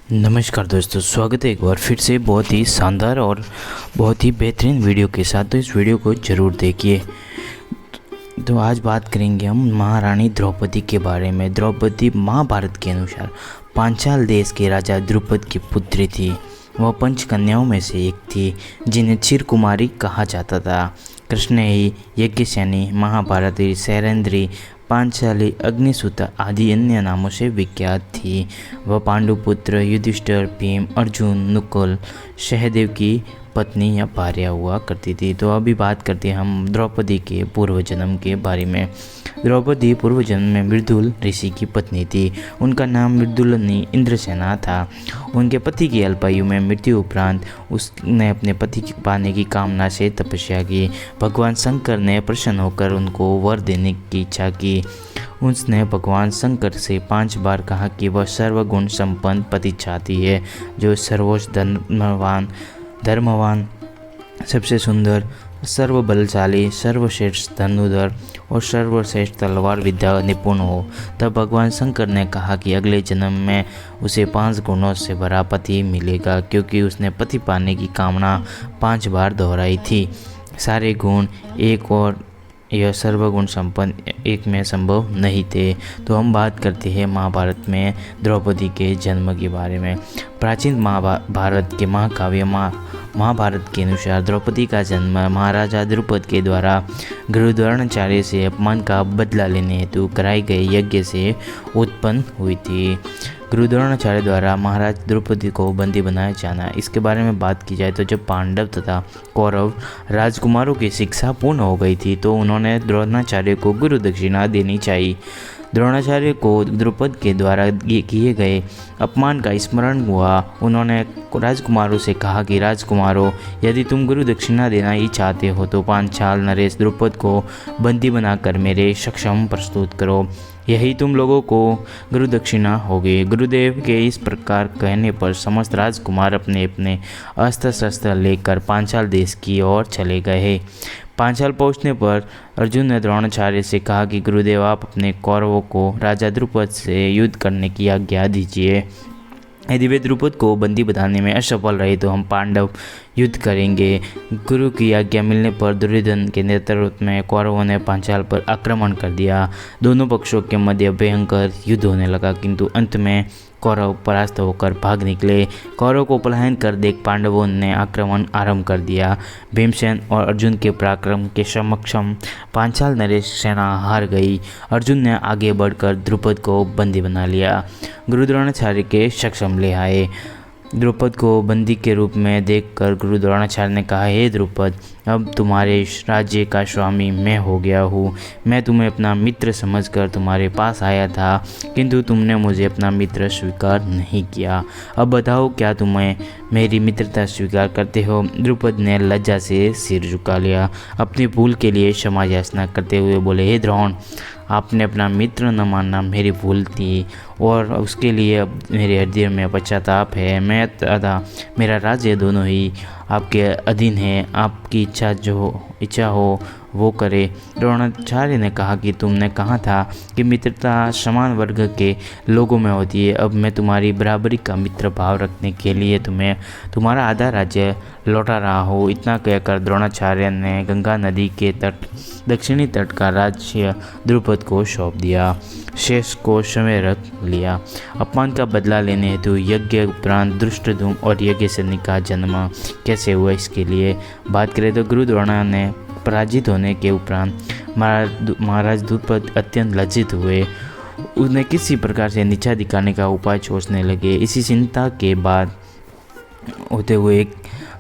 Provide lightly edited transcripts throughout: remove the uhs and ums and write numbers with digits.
नमस्कार दोस्तों, स्वागत है एक बार फिर से बहुत ही शानदार और बहुत ही बेहतरीन वीडियो के साथ। तो इस वीडियो को ज़रूर देखिए। तो आज बात करेंगे हम महारानी द्रौपदी के बारे में। द्रौपदी महाभारत के अनुसार पांचाल देश के राजा द्रुपद की पुत्री थी। वह पंचकन्याओं में से एक थी जिन्हें क्षीरकुमारी कहा जाता था। कृष्ण ही यज्ञसेनी, महाभारती, शैलेंद्री, पांचाली, अग्निसूता आदि अन्य नामों से विख्यात थी। वह पांडुपुत्र युधिष्ठिर, भीम, अर्जुन, नकुल, सहदेव की पत्नी या भार्या हुआ करती थी। तो अभी बात करते हैं हम द्रौपदी के पूर्व जन्म के बारे में। द्रौपदी पूर्व जन्म में मृदुल ऋषि की पत्नी थी। उनका नाम मृदुलनी इंद्रसेना था। उनके पति की अल्पायु में मृत्यु उपरांत उसने अपने पति की पाने की कामना से तपस्या की। भगवान शंकर ने प्रसन्न होकर उनको वर देने की इच्छा की। उसने भगवान शंकर से 5 बार कहा कि वह सर्वगुण संपन्न पति चाहती है, जो सर्वोच्च धर्मवान, सबसे सुंदर, सर्वबलशाली, सर्वश्रेष्ठ धनुर्धर और सर्वश्रेष्ठ तलवार विद्या निपुण हो। तब भगवान शंकर ने कहा कि अगले जन्म में उसे 5 गुणों से भरा पति मिलेगा, क्योंकि उसने पति पाने की कामना 5 बार दोहराई थी। सारे गुण एक और यह सर्वगुण संपन्न एक में संभव नहीं थे। तो हम बात करते हैं महाभारत में द्रौपदी के जन्म के बारे में। प्राचीन महाभारत के महाकाव्य महाभारत के अनुसार द्रौपदी का जन्म महाराजा द्रुपद के द्वारा गुरु द्रोणाचार्य से अपमान का बदला लेने हेतु कराए गए यज्ञ से उत्पन्न हुई थी। गुरु द्रोणाचार्य द्वारा महाराज द्रौपदी को बंदी बनाया जाना, इसके बारे में बात की जाए तो जब पांडव तथा कौरव राजकुमारों की शिक्षा पूर्ण हो गई थी तो उन्होंने द्रोणाचार्य को गुरु दक्षिणा देनी चाहिए। द्रोणाचार्य को द्रुपद के द्वारा किए गए अपमान का स्मरण हुआ। उन्होंने राजकुमारों से कहा कि राजकुमारों, यदि तुम गुरु दक्षिणा देना ही चाहते हो तो पांचाल नरेश द्रुपद को बंदी बनाकर मेरे सक्षम प्रस्तुत करो, यही तुम लोगों को गुरु दक्षिणा होगी। गुरुदेव के इस प्रकार कहने पर समस्त राजकुमार अपने अपने अस्त्र शस्त्र लेकर पांचाल देश की ओर चले गए। पांचाल पहुंचने पर अर्जुन ने द्रोणाचार्य से कहा कि गुरुदेव, आप अपने कौरवों को राजा द्रुपद से युद्ध करने की आज्ञा दीजिए। यदि वे द्रुपद को बंदी बनाने में असफल रहे तो हम पांडव युद्ध करेंगे। गुरु की आज्ञा मिलने पर दुर्योधन के नेतृत्व में कौरवों ने पांचाल पर आक्रमण कर दिया। दोनों पक्षों के मध्य भयंकर युद्ध होने लगा, किंतु अंत में कौरव परास्त होकर भाग निकले। कौरव को पलायन कर देख पांडवों ने आक्रमण आरंभ कर दिया। भीमसेन और अर्जुन के पराक्रम के समक्षम पांचाल नरेश सेना हार गई। अर्जुन ने आगे बढ़कर द्रुपद को बंदी बना लिया। गुरु द्रोणाचार्य के सक्षम ले आए। द्रुपद को बंदी के रूप में देखकर गुरु द्रोणाचार्य ने कहा, हे द्रुपद, अब तुम्हारे राज्य का स्वामी मैं हो गया हूँ। मैं तुम्हें अपना मित्र समझकर तुम्हारे पास आया था, किंतु तुमने मुझे अपना मित्र स्वीकार नहीं किया। अब बताओ, क्या तुम्हें मेरी मित्रता स्वीकार करते हो? द्रुपद ने लज्जा से सिर झुका लिया। अपनी भूल के लिए क्षमा याचना करते हुए बोले, हे द्रोण, आपने अपना मित्र न मानना मेरी भूल थी और उसके लिए अब मेरे हृदय में पश्चाताप है। मैं तथा मेरा राज्य दोनों ही आपके अधीन है। आपकी इच्छा हो वो करे। द्रोणाचार्य ने कहा कि तुमने कहा था कि मित्रता समान वर्ग के लोगों में होती है। अब मैं तुम्हारी बराबरी का मित्र भाव रखने के लिए तुम्हें तुम्हारा आधा राज्य लौटा रहा हूँ। इतना कहकर द्रोणाचार्य ने गंगा नदी के दक्षिणी तट का राज्य द्रुपद को सौंप दिया। शेष को समय रख लिया। अपमान का बदला लेने हेतु यज्ञ उपरांत धृष्टद्युम्न और यज्ञसेनी का जन्म कैसे हुआ, इसके लिए बात करें तो गुरु द्रोण ने पराजित होने के उपरांत महाराज द्रुपद अत्यंत लज्जित हुए। उन्हें किसी प्रकार से नीचा दिखाने का उपाय सोचने लगे। इसी चिंता के बाद होते हुए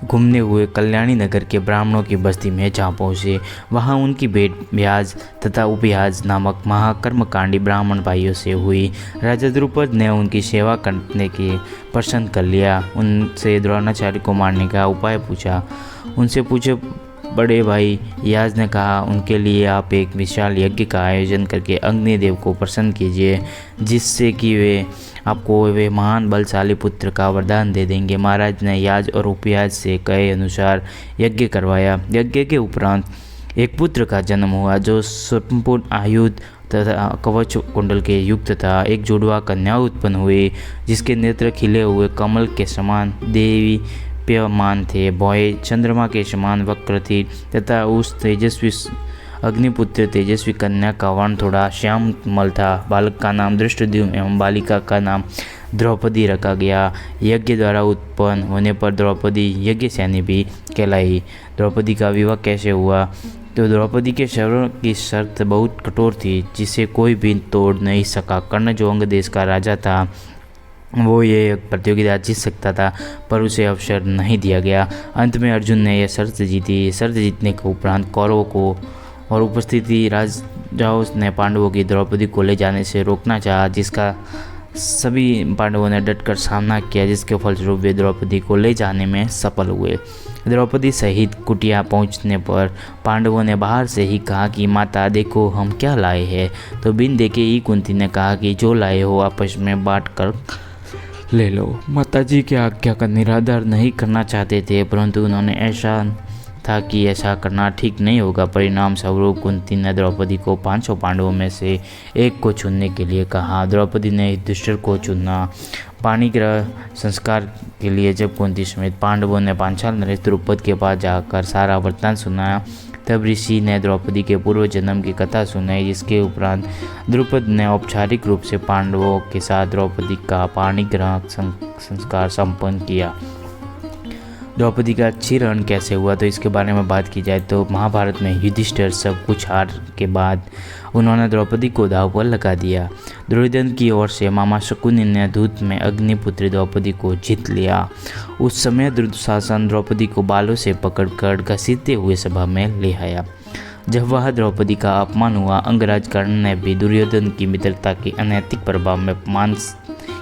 घूमने हुए कल्याणी नगर के ब्राह्मणों की बस्ती में जा पहुँचे। वहाँ उनकी भेंट ब्याज तथा उपयाज नामक महाकर्मकांडी ब्राह्मण भाइयों से हुई। राजा द्रुपद ने उनकी सेवा करने की प्रसन्न कर लिया। उनसे द्रोणाचार्य को मारने का उपाय पूछा। उनसे पूछे बड़े भाई याज ने कहा, उनके लिए आप एक विशाल यज्ञ का आयोजन करके अग्निदेव को प्रसन्न कीजिए, जिससे कि वे महान बलशाली पुत्र का वरदान दे देंगे। महाराज ने याज और उपयाज से कहे अनुसार यज्ञ करवाया। यज्ञ के उपरांत एक पुत्र का जन्म हुआ जो संपूर्ण आयुध तथा कवच कुंडल के युक्त था। एक जुड़वा कन्या उत्पन्न हुई जिसके नेत्र खिले हुए कमल के समान देवी प्यमान थे। भौएं चंद्रमा के समान वक्र थी तथा उस तेजस्वी अग्निपुत्र तेजस्वी कन्या का वर्ण थोड़ा श्यामल था। बालक का नाम दृष्टद्युम्न एवं बालिका का नाम द्रौपदी रखा गया। यज्ञ द्वारा उत्पन्न होने पर द्रौपदी यज्ञसेनी भी कहलाई। द्रौपदी का विवाह कैसे हुआ? तो द्रौपदी के शर्त की शर्त बहुत कठोर थी जिसे कोई भी तोड़ नहीं सका। कर्ण जो अंग देश का राजा था वो ये प्रतियोगिता जीत सकता था पर उसे अवसर नहीं दिया गया। अंत में अर्जुन ने यह शर्त जीती। शर्त जीतने के उपरांत कौरवों को और उपस्थिति राजाओं ने पांडवों की द्रौपदी को ले जाने से रोकना चाहा, जिसका सभी पांडवों ने डटकर सामना किया, जिसके फलस्वरूप वे द्रौपदी को ले जाने में सफल हुए। द्रौपदी सहित कुटिया पहुंचने पर पांडवों ने बाहर से ही कहा कि माता देखो हम क्या लाए हैं। तो बिन देखे ही कुंती ने कहा कि जो लाए हो आपस में बांट कर ले लो। माताजी की आज्ञा का निरादर नहीं करना चाहते थे परंतु उन्होंने ऐसा था कि ऐसा करना ठीक नहीं होगा। परिणाम स्वरूप कुंती ने द्रौपदी को 500 पांडवों में से एक को चुनने के लिए कहा। द्रौपदी ने युधिष्ठिर को चुना। पाणिग्रह संस्कार के लिए जब कुंती समेत पांडवों ने पांचाल नरेश द्रुपद के पास जाकर सारा वृत्तांत सुनाया तब ऋषि ने द्रौपदी के पूर्व जन्म की कथा सुनाई, जिसके उपरांत द्रुपद ने औपचारिक रूप से पांडवों के साथ द्रौपदी का पाणिग्रह संस्कार संपन्न किया। द्रौपदी का क्षीरण कैसे हुआ तो इसके बारे में बात की जाए तो महाभारत में युधिष्ठिर सब कुछ हार के बाद उन्होंने द्रौपदी को दांव पर लगा दिया। दुर्योधन की ओर से मामा शकुनि ने दूत में अग्निपुत्री द्रौपदी को जीत लिया। उस समय दुशासन द्रौपदी को बालों से पकड़कर घसीटते हुए सभा में ले आया। जब वह द्रौपदी का अपमान हुआ, अंगराज कर्ण ने भी दुर्योधन की मित्रता के अनैतिक प्रभाव में अपमान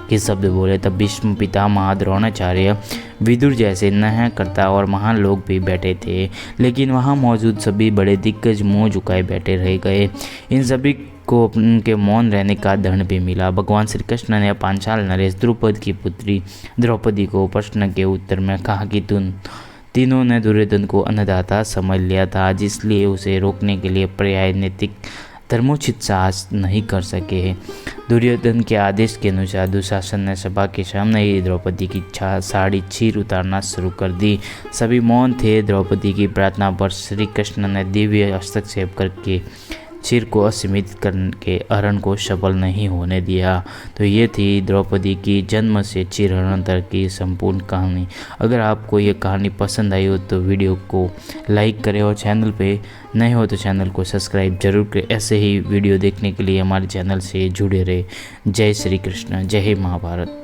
के शब्द बोले। तब भीष्म पितामह द्रोणाचार्य विदुर जैसे न्यायकर्ता और महान लोग भी बैठे थे, लेकिन वहां मौजूद सभी बड़े दिग्गज मुंह झुकाए बैठे रह गए। इन सभी को उनके मौन रहने का दंड भी मिला। भगवान श्री कृष्ण ने पांचाल नरेश द्रुपद की पुत्री द्रौपदी को प्रश्न के उत्तर में कहा कि तीनों ने दुर्योधन को अन्नदाता समझ लिया था, जिसलिए उसे रोकने के लिए पर्याय नैतिक धर्मोचित साहस नहीं कर सके। दुर्योधन के आदेश के अनुसार दुशासन ने सभा के सामने ही द्रौपदी की साड़ी चीर उतारना शुरू कर दी। सभी मौन थे। द्रौपदी की प्रार्थना पर श्री कृष्ण ने दिव्य हस्तक्षेप करके चीर को असीमित करके हरण को सफल नहीं होने दिया। तो ये थी द्रौपदी की जन्म से चीरहरण तक की संपूर्ण कहानी। अगर आपको ये कहानी पसंद आई हो तो वीडियो को लाइक करें और चैनल पे नए हो तो चैनल को सब्सक्राइब जरूर करें। ऐसे ही वीडियो देखने के लिए हमारे चैनल से जुड़े रहे। जय श्री कृष्ण, जय महाभारत।